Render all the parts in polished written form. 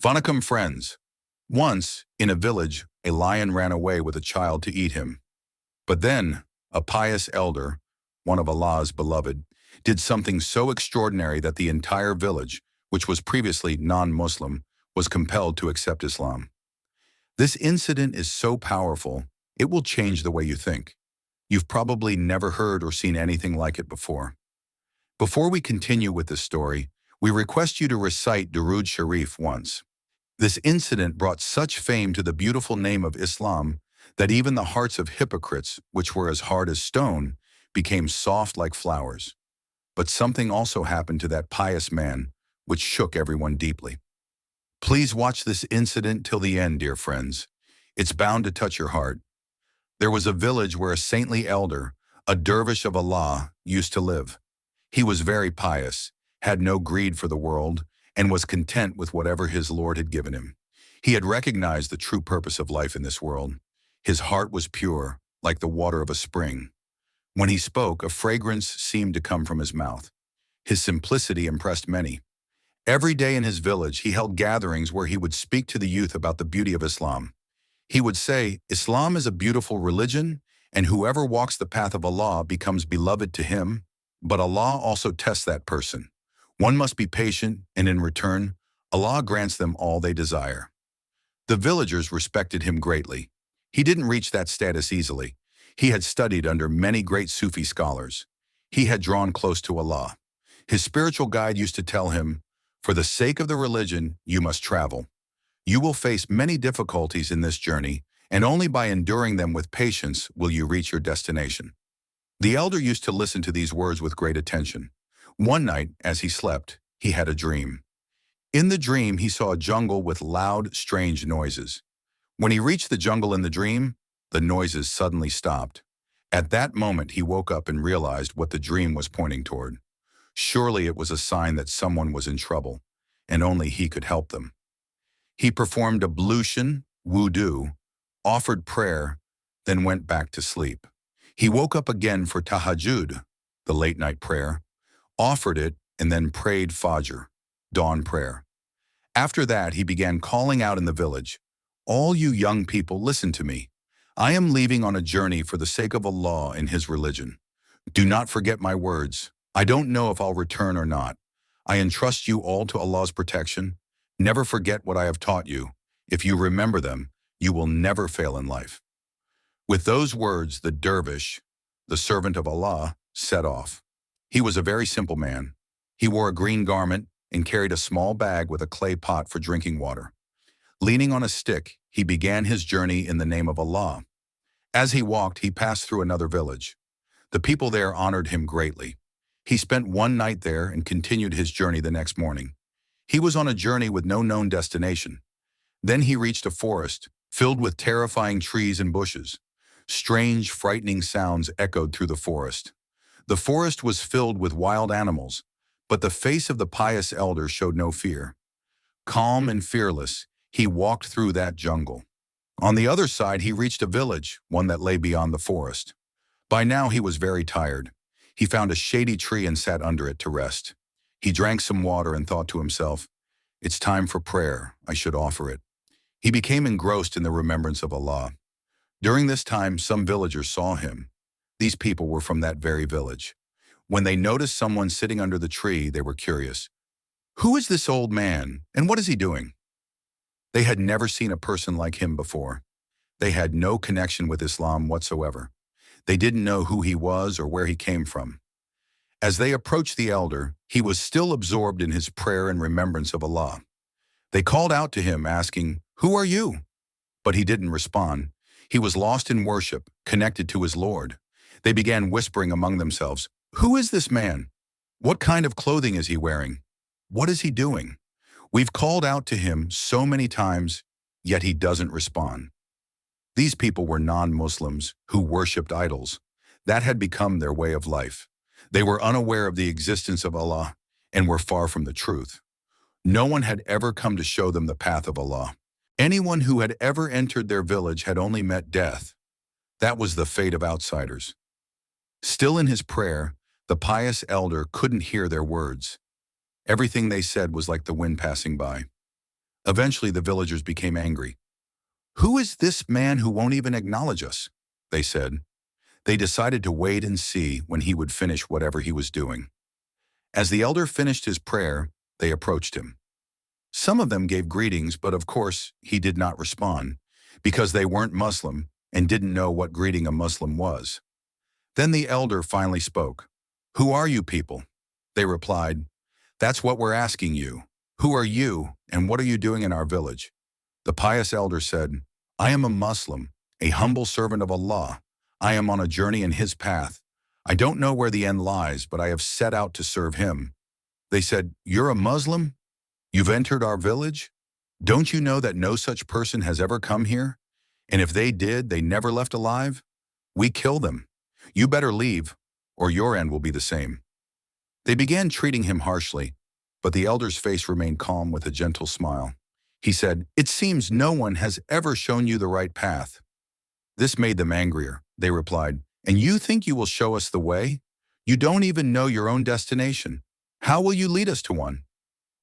Vanakkam friends. Once, in a village, a lion ran away with a child to eat him. But then, a pious elder, one of Allah's beloved, did something so extraordinary that the entire village, which was previously non-Muslim, was compelled to accept Islam. This incident is so powerful, it will change the way you think. You've probably never heard or seen anything like it before. Before we continue with this story, we request you to recite Durood Sharif once. This incident brought such fame to the beautiful name of Islam that even the hearts of hypocrites, which were as hard as stone, became soft like flowers. But something also happened to that pious man, which shook everyone deeply. Please watch this incident till the end, dear friends. It's bound to touch your heart. There was a village where a saintly elder, a dervish of Allah, used to live. He was very pious, had no greed for the world, and was content with whatever his Lord had given him. He had recognized the true purpose of life in this world. His heart was pure, like the water of a spring. When he spoke, a fragrance seemed to come from his mouth. His simplicity impressed many. Every day in his village, he held gatherings where he would speak to the youth about the beauty of Islam. He would say, Islam is a beautiful religion, and whoever walks the path of Allah becomes beloved to him. But Allah also tests that person. One must be patient, and in return, Allah grants them all they desire. The villagers respected him greatly. He didn't reach that status easily. He had studied under many great Sufi scholars. He had drawn close to Allah. His spiritual guide used to tell him, for the sake of the religion, you must travel. You will face many difficulties in this journey, and only by enduring them with patience will you reach your destination. The elder used to listen to these words with great attention. One night, as he slept, he had a dream. In the dream, he saw a jungle with loud, strange noises. When he reached the jungle in the dream, the noises suddenly stopped. At that moment, he woke up and realized what the dream was pointing toward. Surely it was a sign that someone was in trouble, and only he could help them. He performed ablution, wudu, offered prayer, then went back to sleep. He woke up again for tahajjud, the late-night prayer, offered it, and then prayed Fajr, dawn prayer. After that, he began calling out in the village, all you young people, listen to me. I am leaving on a journey for the sake of Allah and His religion. Do not forget my words. I don't know if I'll return or not. I entrust you all to Allah's protection. Never forget what I have taught you. If you remember them, you will never fail in life. With those words, the dervish, the servant of Allah, set off. He was a very simple man. He wore a green garment and carried a small bag with a clay pot for drinking water. Leaning on a stick, he began his journey in the name of Allah. As he walked, he passed through another village. The people there honored him greatly. He spent one night there and continued his journey the next morning. He was on a journey with no known destination. Then he reached a forest filled with terrifying trees and bushes. Strange, frightening sounds echoed through the forest. The forest was filled with wild animals, but the face of the pious elder showed no fear. Calm and fearless, he walked through that jungle. On the other side, he reached a village, one that lay beyond the forest. By now, he was very tired. He found a shady tree and sat under it to rest. He drank some water and thought to himself, it's time for prayer, I should offer it. He became engrossed in the remembrance of Allah. During this time, some villagers saw him. These people were from that very village. When they noticed someone sitting under the tree, they were curious. Who is this old man, and what is he doing? They had never seen a person like him before. They had no connection with Islam whatsoever. They didn't know who he was or where he came from. As they approached the elder, he was still absorbed in his prayer and remembrance of Allah. They called out to him, asking, "Who are you?" But he didn't respond. He was lost in worship, connected to his Lord. They began whispering among themselves, "Who is this man? What kind of clothing is he wearing? What is he doing? We've called out to him so many times, yet he doesn't respond." These people were non-Muslims who worshipped idols. That had become their way of life. They were unaware of the existence of Allah and were far from the truth. No one had ever come to show them the path of Allah. Anyone who had ever entered their village had only met death. That was the fate of outsiders. Still in his prayer, the pious elder couldn't hear their words. Everything they said was like the wind passing by. Eventually, the villagers became angry. "Who is this man who won't even acknowledge us?" they said. They decided to wait and see when he would finish whatever he was doing. As the elder finished his prayer, they approached him. Some of them gave greetings, but of course, he did not respond, because they weren't Muslim and didn't know what greeting a Muslim was. Then the elder finally spoke. "Who are you people?" They replied, "That's what we're asking you. Who are you, and what are you doing in our village?" The pious elder said, "I am a Muslim, a humble servant of Allah. I am on a journey in His path. I don't know where the end lies, but I have set out to serve Him." They said, "You're a Muslim? You've entered our village? Don't you know that no such person has ever come here? And if they did, they never left alive? We kill them. You better leave, or your end will be the same." They began treating him harshly, but the elder's face remained calm with a gentle smile. He said, "It seems no one has ever shown you the right path." This made them angrier. They replied, "And you think you will show us the way? You don't even know your own destination. How will you lead us to one?"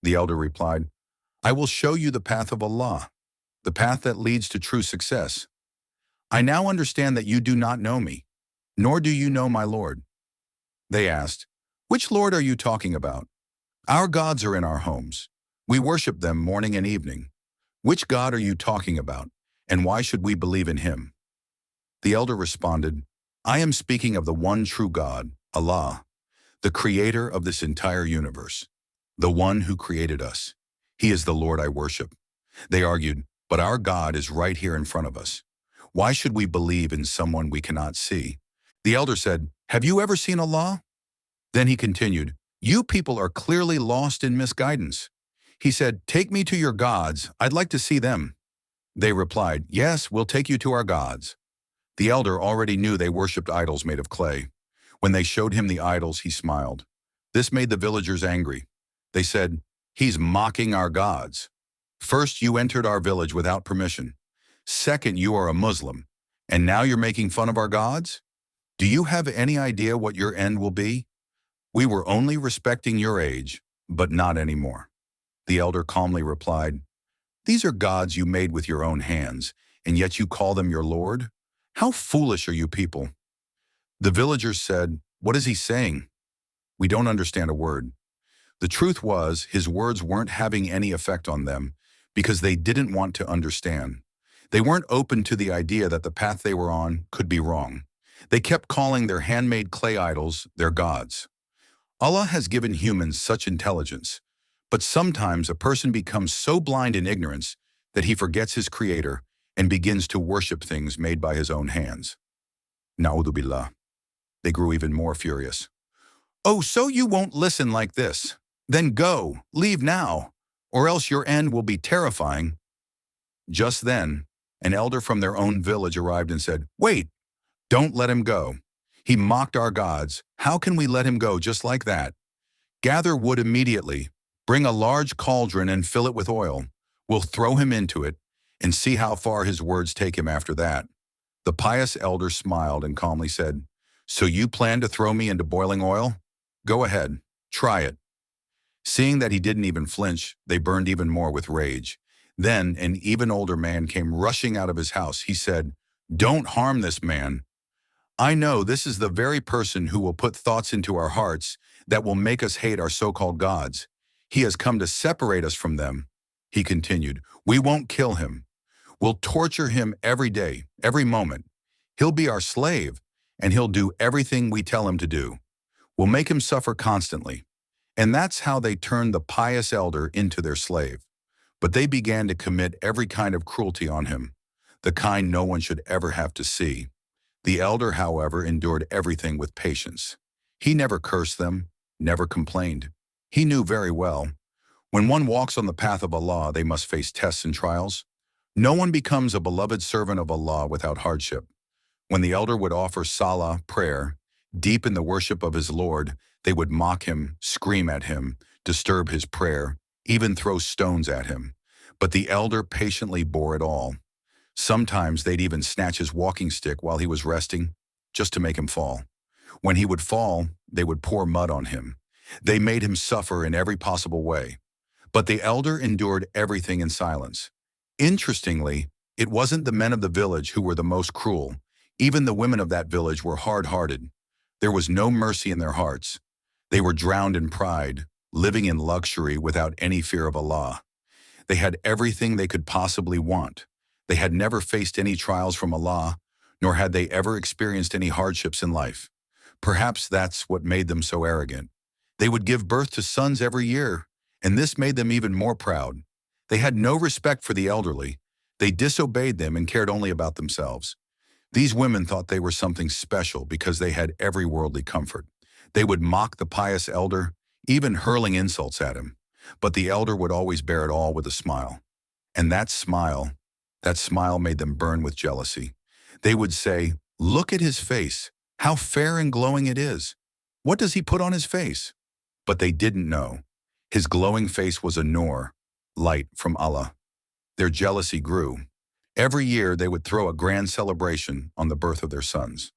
The elder replied, "I will show you the path of Allah, the path that leads to true success. I now understand that you do not know me, nor do you know my Lord." They asked, "Which Lord are you talking about?" "Our gods are in our homes. We worship them morning and evening. Which God are you talking about, and why should we believe in him?" The elder responded, "I am speaking of the one true God, Allah, the creator of this entire universe, the one who created us. He is the Lord I worship." They argued, "But our God is right here in front of us. Why should we believe in someone we cannot see?" The elder said, "Have you ever seen Allah?" Then he continued, "You people are clearly lost in misguidance." He said, "Take me to your gods. I'd like to see them." They replied, "Yes, we'll take you to our gods." The elder already knew they worshipped idols made of clay. When they showed him the idols, he smiled. This made the villagers angry. They said, "He's mocking our gods. First, you entered our village without permission. Second, you are a Muslim. And now you're making fun of our gods? Do you have any idea what your end will be? We were only respecting your age, but not anymore." The elder calmly replied, "These are gods you made with your own hands, and yet you call them your Lord? How foolish are you people?" The villagers said, "What is he saying? We don't understand a word." The truth was, his words weren't having any effect on them because they didn't want to understand. They weren't open to the idea that the path they were on could be wrong. They kept calling their handmade clay idols their gods. Allah has given humans such intelligence, but sometimes a person becomes so blind in ignorance that he forgets his creator and begins to worship things made by his own hands. Na'udhu billah. They grew even more furious. "Oh, so you won't listen like this? Then go, leave now, or else your end will be terrifying." Just then, an elder from their own village arrived and said, "Wait, don't let him go. He mocked our gods. How can we let him go just like that? Gather wood immediately, bring a large cauldron and fill it with oil. We'll throw him into it and see how far his words take him after that." The pious elder smiled and calmly said, "So you plan to throw me into boiling oil? Go ahead, try it." Seeing that he didn't even flinch, they burned even more with rage. Then an even older man came rushing out of his house. He said, "Don't harm this man. I know this is the very person who will put thoughts into our hearts that will make us hate our so-called gods. He has come to separate us from them." He continued, "We won't kill him. We'll torture him every day, every moment. He'll be our slave, and he'll do everything we tell him to do. We'll make him suffer constantly." And that's how they turned the pious elder into their slave. But they began to commit every kind of cruelty on him, the kind no one should ever have to see. The elder, however, endured everything with patience. He never cursed them, never complained. He knew very well, when one walks on the path of Allah, they must face tests and trials. No one becomes a beloved servant of Allah without hardship. When the elder would offer salah, prayer, deep in the worship of his Lord, they would mock him, scream at him, disturb his prayer, even throw stones at him. But the elder patiently bore it all. Sometimes they'd even snatch his walking stick while he was resting, just to make him fall. When he would fall, they would pour mud on him. They made him suffer in every possible way. But the elder endured everything in silence. Interestingly, it wasn't the men of the village who were the most cruel. Even the women of that village were hard-hearted. There was no mercy in their hearts. They were drowned in pride, living in luxury without any fear of Allah. They had everything they could possibly want. They had never faced any trials from Allah, nor had they ever experienced any hardships in life. Perhaps that's what made them so arrogant. They would give birth to sons every year, and this made them even more proud. They had no respect for the elderly. They disobeyed them and cared only about themselves. These women thought they were something special because they had every worldly comfort. They would mock the pious elder, even hurling insults at him. But the elder would always bear it all with a smile. And that smile made them burn with jealousy. They would say, "Look at his face. How fair and glowing it is. What does he put on his face?" But they didn't know. His glowing face was a nur, light from Allah. Their jealousy grew. Every year they would throw a grand celebration on the birth of their sons.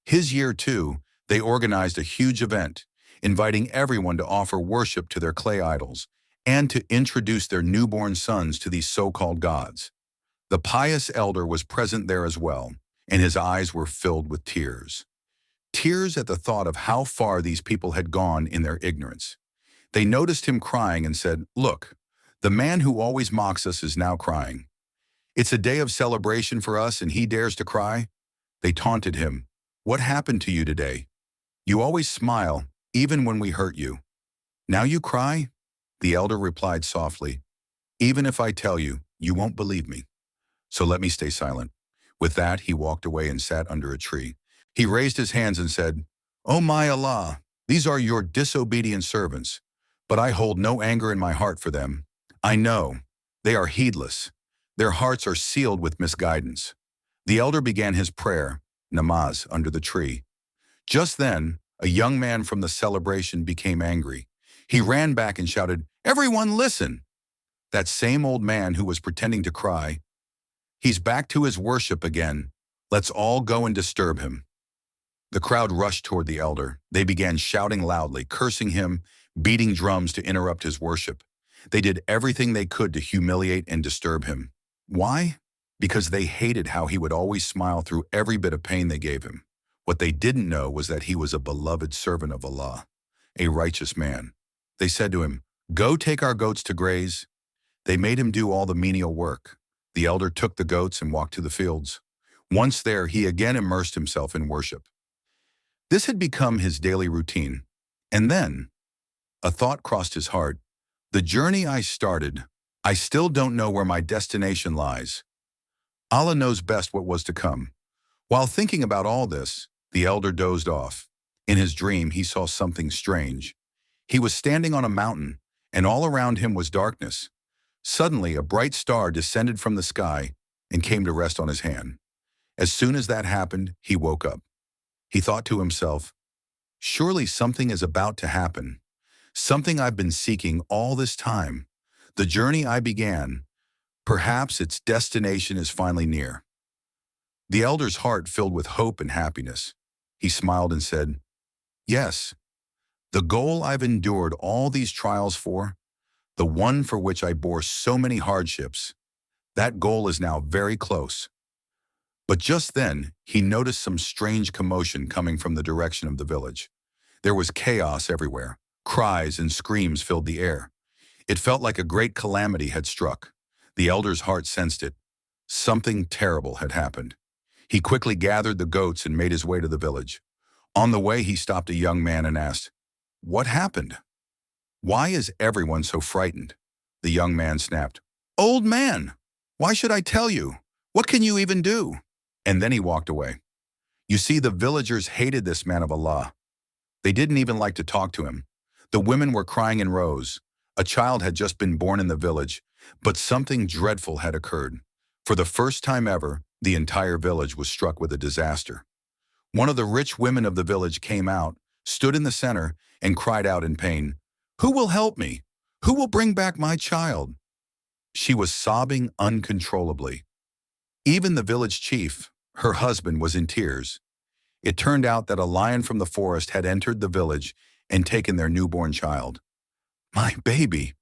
His year, too, they organized a huge event, inviting everyone to offer worship to their clay idols and to introduce their newborn sons to these so-called gods. The pious elder was present there as well, and his eyes were filled with tears. Tears at the thought of how far these people had gone in their ignorance. They noticed him crying and said, "Look, the man who always mocks us is now crying. It's a day of celebration for us and he dares to cry?" They taunted him. "What happened to you today? You always smile, even when we hurt you. Now you cry?" The elder replied softly, "Even if I tell you, you won't believe me. So let me stay silent." With that, he walked away and sat under a tree. He raised his hands and said, "Oh my Allah, these are your disobedient servants, but I hold no anger in my heart for them. I know they are heedless. Their hearts are sealed with misguidance." The elder began his prayer, namaz, under the tree. Just then, a young man from the celebration became angry. He ran back and shouted, "Everyone listen!" That same old man who was pretending to cry, "He's back to his worship again. Let's all go and disturb him." The crowd rushed toward the elder. They began shouting loudly, cursing him, beating drums to interrupt his worship. They did everything they could to humiliate and disturb him. Why? Because they hated how he would always smile through every bit of pain they gave him. What they didn't know was that he was a beloved servant of Allah, a righteous man. They said to him, "Go take our goats to graze." They made him do all the menial work. The elder took the goats and walked to the fields. Once there, he again immersed himself in worship. This had become his daily routine. And then, a thought crossed his heart. The journey I started, I still don't know where my destination lies. Allah knows best what was to come. While thinking about all this, the elder dozed off. In his dream, he saw something strange. He was standing on a mountain, and all around him was darkness. Suddenly, a bright star descended from the sky and came to rest on his hand. As soon as that happened, he woke up. He thought to himself, "Surely something is about to happen. Something I've been seeking all this time. The journey I began, perhaps its destination is finally near." The elder's heart filled with hope and happiness. He smiled and said, "Yes, the goal I've endured all these trials for, the one for which I bore so many hardships, that goal is now very close." But just then, he noticed some strange commotion coming from the direction of the village. There was chaos everywhere. Cries and screams filled the air. It felt like a great calamity had struck. The elder's heart sensed it. Something terrible had happened. He quickly gathered the goats and made his way to the village. On the way, he stopped a young man and asked, "What happened? Why is everyone so frightened?" The young man snapped, "Old man, why should I tell you? What can you even do?" And then he walked away. You see, the villagers hated this man of Allah. They didn't even like to talk to him. The women were crying in rows. A child had just been born in the village, but something dreadful had occurred. For the first time ever, the entire village was struck with a disaster. One of the rich women of the village came out, stood in the center, and cried out in pain, "Who will help me? Who will bring back my child?" She was sobbing uncontrollably. Even the village chief, her husband, was in tears. It turned out that a lion from the forest had entered the village and taken their newborn child. "My baby!"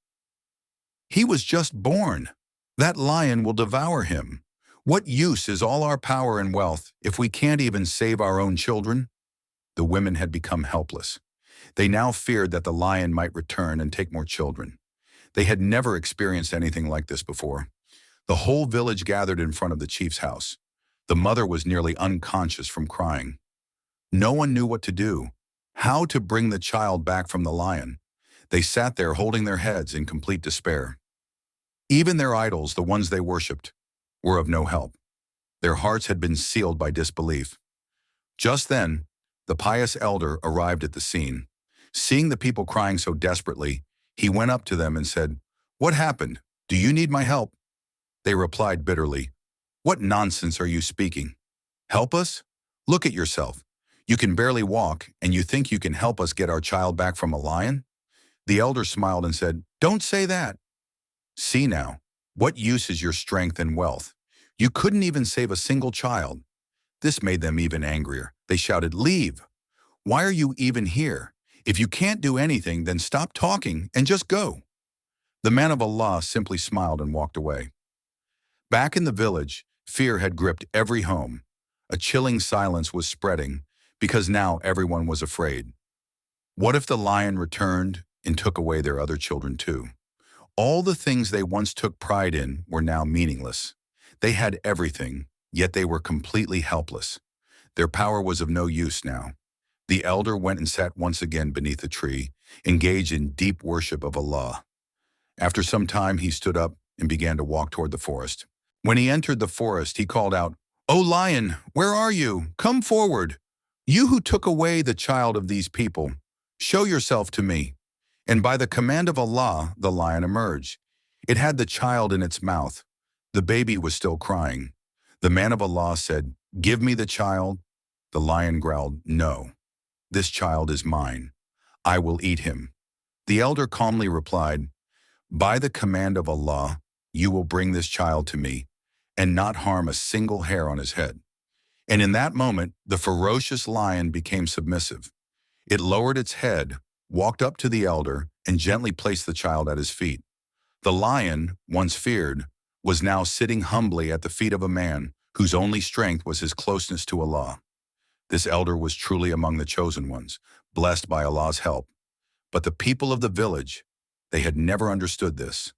He was just born. That lion will devour him. What use is all our power and wealth if we can't even save our own children?" The women had become helpless. They now feared that the lion might return and take more children. They had never experienced anything like this before. The whole village gathered in front of the chief's house. The mother was nearly unconscious from crying. No one knew what to do, how to bring the child back from the lion. They sat there holding their heads in complete despair. Even their idols, the ones they worshipped, were of no help. Their hearts had been sealed by disbelief. Just then, the pious elder arrived at the scene. Seeing the people crying so desperately, he went up to them and said, "What happened? Do you need my help?" They replied bitterly, "What nonsense are you speaking? Help us? Look at yourself. You can barely walk, and you think you can help us get our child back from a lion?" The elder smiled and said, "Don't say that. See now, what use is your strength and wealth? You couldn't even save a single child." This made them even angrier. They shouted, "Leave! Why are you even here? If you can't do anything, then stop talking and just go." The man of Allah simply smiled and walked away. Back in the village, fear had gripped every home. A chilling silence was spreading because now everyone was afraid. What if the lion returned and took away their other children too? All the things they once took pride in were now meaningless. They had everything, yet they were completely helpless. Their power was of no use now. The elder went and sat once again beneath a tree, engaged in deep worship of Allah. After some time, he stood up and began to walk toward the forest. When he entered the forest, he called out, "O lion, where are you? Come forward. You who took away the child of these people, show yourself to me." And by the command of Allah, the lion emerged. It had the child in its mouth. The baby was still crying. The man of Allah said, "Give me the child." The lion growled, "No, this child is mine. I will eat him." The elder calmly replied, "By the command of Allah, you will bring this child to me and not harm a single hair on his head." And in that moment, the ferocious lion became submissive. It lowered its head, walked up to the elder, and gently placed the child at his feet. The lion, once feared, was now sitting humbly at the feet of a man whose only strength was his closeness to Allah. This elder was truly among the chosen ones, blessed by Allah's help. But the people of the village, they had never understood this.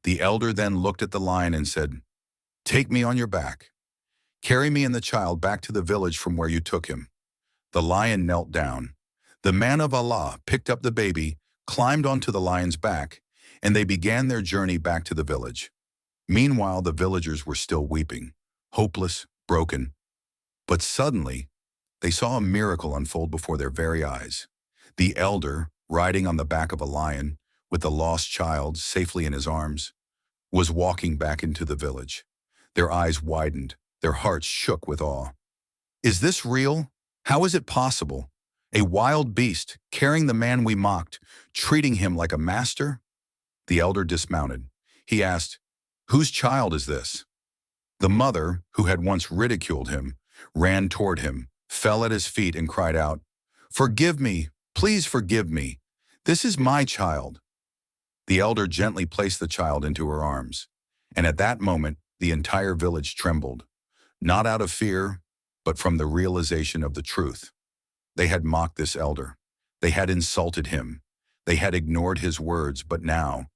The elder then looked at the lion and said, "Take me on your back. Carry me and the child back to the village from where you took him." The lion knelt down. The man of Allah picked up the baby, climbed onto the lion's back, and they began their journey back to the village. Meanwhile, the villagers were still weeping, hopeless, broken. But suddenly, they saw a miracle unfold before their very eyes. The elder, riding on the back of a lion, with the lost child safely in his arms, was walking back into the village. Their eyes widened, their hearts shook with awe. "Is this real? How is it possible? A wild beast, carrying the man we mocked, treating him like a master?" The elder dismounted. He asked, "Whose child is this?" The mother, who had once ridiculed him, ran toward him, fell at his feet and cried out, "Forgive me, please forgive me. This is my child." The elder gently placed the child into her arms, and at that moment, the entire village trembled, not out of fear, but from the realization of the truth. They had mocked this elder. They had insulted him. They had ignored his words, but now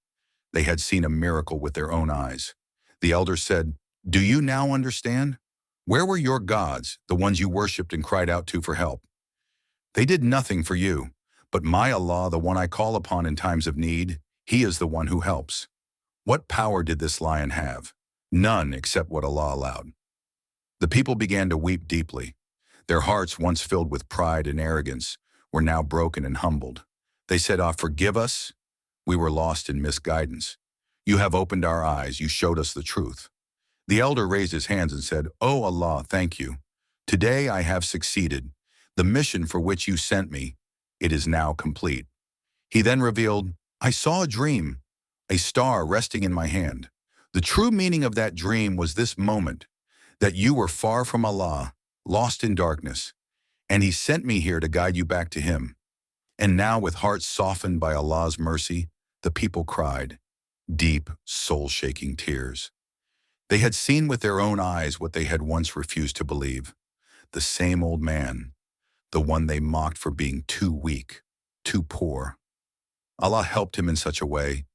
they had seen a miracle with their own eyes. The elder said, "Do you now understand? Where were your gods, the ones you worshipped and cried out to for help? They did nothing for you, but my Allah, the one I call upon in times of need, He is the one who helps. What power did this lion have? None except what Allah allowed." The people began to weep deeply. Their hearts, once filled with pride and arrogance, were now broken and humbled. They said, "Ah, forgive us. We were lost in misguidance. You have opened our eyes. You showed us the truth." The elder raised his hands and said, "Oh Allah, thank you. Today I have succeeded. The mission for which you sent me, it is now complete." He then revealed, "I saw a dream, a star resting in my hand. The true meaning of that dream was this moment, that you were far from Allah, lost in darkness, and He sent me here to guide you back to Him." And now, with hearts softened by Allah's mercy, the people cried, deep, soul-shaking tears. They had seen with their own eyes what they had once refused to believe. The same old man, the one they mocked for being too weak, too poor. Allah helped him in such a way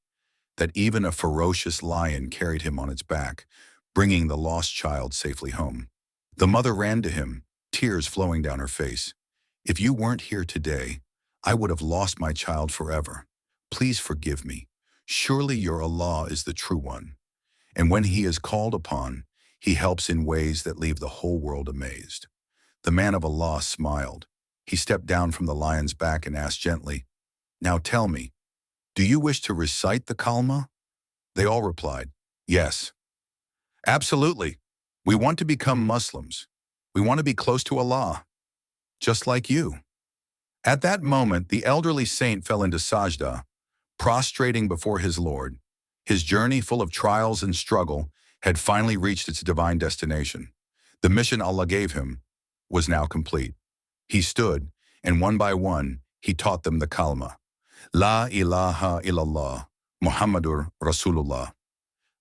that even a ferocious lion carried him on its back, bringing the lost child safely home. The mother ran to him, tears flowing down her face. "If you weren't here today, I would have lost my child forever. Please forgive me. Surely your Allah is the true one. And when he is called upon, he helps in ways that leave the whole world amazed." The man of Allah smiled. He stepped down from the lion's back and asked gently, "Now tell me, do you wish to recite the kalma?" They all replied, "Yes." "Absolutely. We want to become Muslims. We want to be close to Allah, just like you." At that moment, the elderly saint fell into sajda, prostrating before his Lord. His journey, full of trials and struggle, had finally reached its divine destination. The mission Allah gave him was now complete. He stood, and one by one, he taught them the kalma. La ilaha illallah, Muhammadur Rasulullah.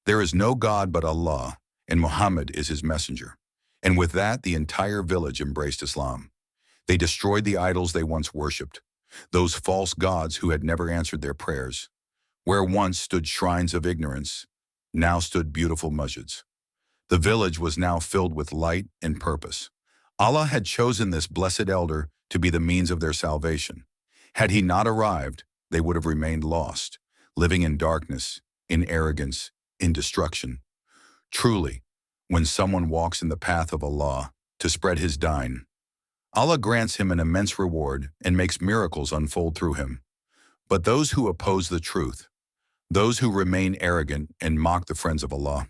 There is no God but Allah, and Muhammad is his messenger. And with that, the entire village embraced Islam. They destroyed the idols they once worshipped, those false gods who had never answered their prayers. Where once stood shrines of ignorance, now stood beautiful masjids. The village was now filled with light and purpose. Allah had chosen this blessed elder to be the means of their salvation. Had he not arrived, they would have remained lost, living in darkness, in arrogance, in destruction. Truly, when someone walks in the path of Allah to spread his deen, Allah grants him an immense reward and makes miracles unfold through him. But those who oppose the truth, those who remain arrogant and mock the friends of Allah,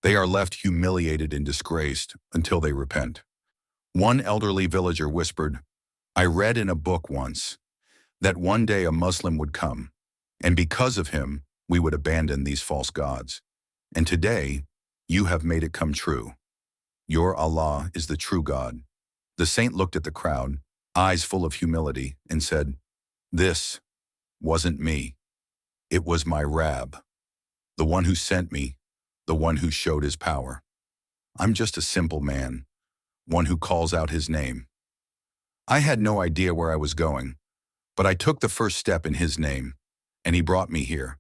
they are left humiliated and disgraced until they repent. One elderly villager whispered, "I read in a book once that one day a Muslim would come, and because of him, we would abandon these false gods. And today, you have made it come true. Your Allah is the true God." The saint looked at the crowd, eyes full of humility, and said, "This wasn't me. It was my Rab, the one who sent me, the one who showed his power. I'm just a simple man, one who calls out his name. I had no idea where I was going, but I took the first step in his name, and he brought me here.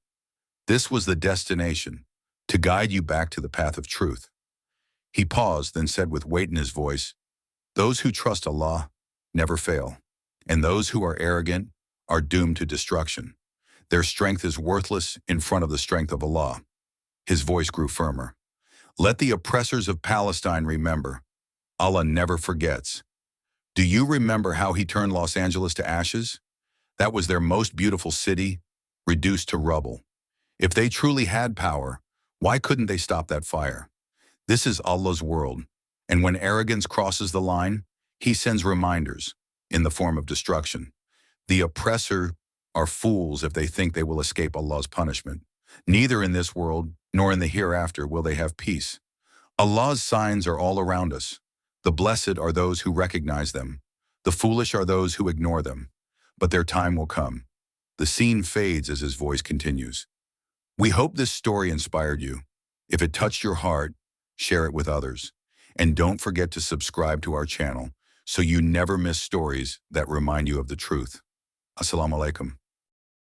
This was the destination, to guide you back to the path of truth." He paused, then said with weight in his voice, "Those who trust Allah never fail, and those who are arrogant are doomed to destruction. Their strength is worthless in front of the strength of Allah." His voice grew firmer. "Let the oppressors of Palestine remember, Allah never forgets. Do you remember how he turned Los Angeles to ashes? That was their most beautiful city, reduced to rubble. If they truly had power, why couldn't they stop that fire? This is Allah's world, and when arrogance crosses the line, he sends reminders in the form of destruction. The oppressor are fools if they think they will escape Allah's punishment. Neither in this world nor in the hereafter will they have peace. Allah's signs are all around us. The blessed are those who recognize them. The foolish are those who ignore them. But their time will come." The scene fades as his voice continues. We hope this story inspired you. If it touched your heart, share it with others. And don't forget to subscribe to our channel so you never miss stories that remind you of the truth. Assalamu alaikum.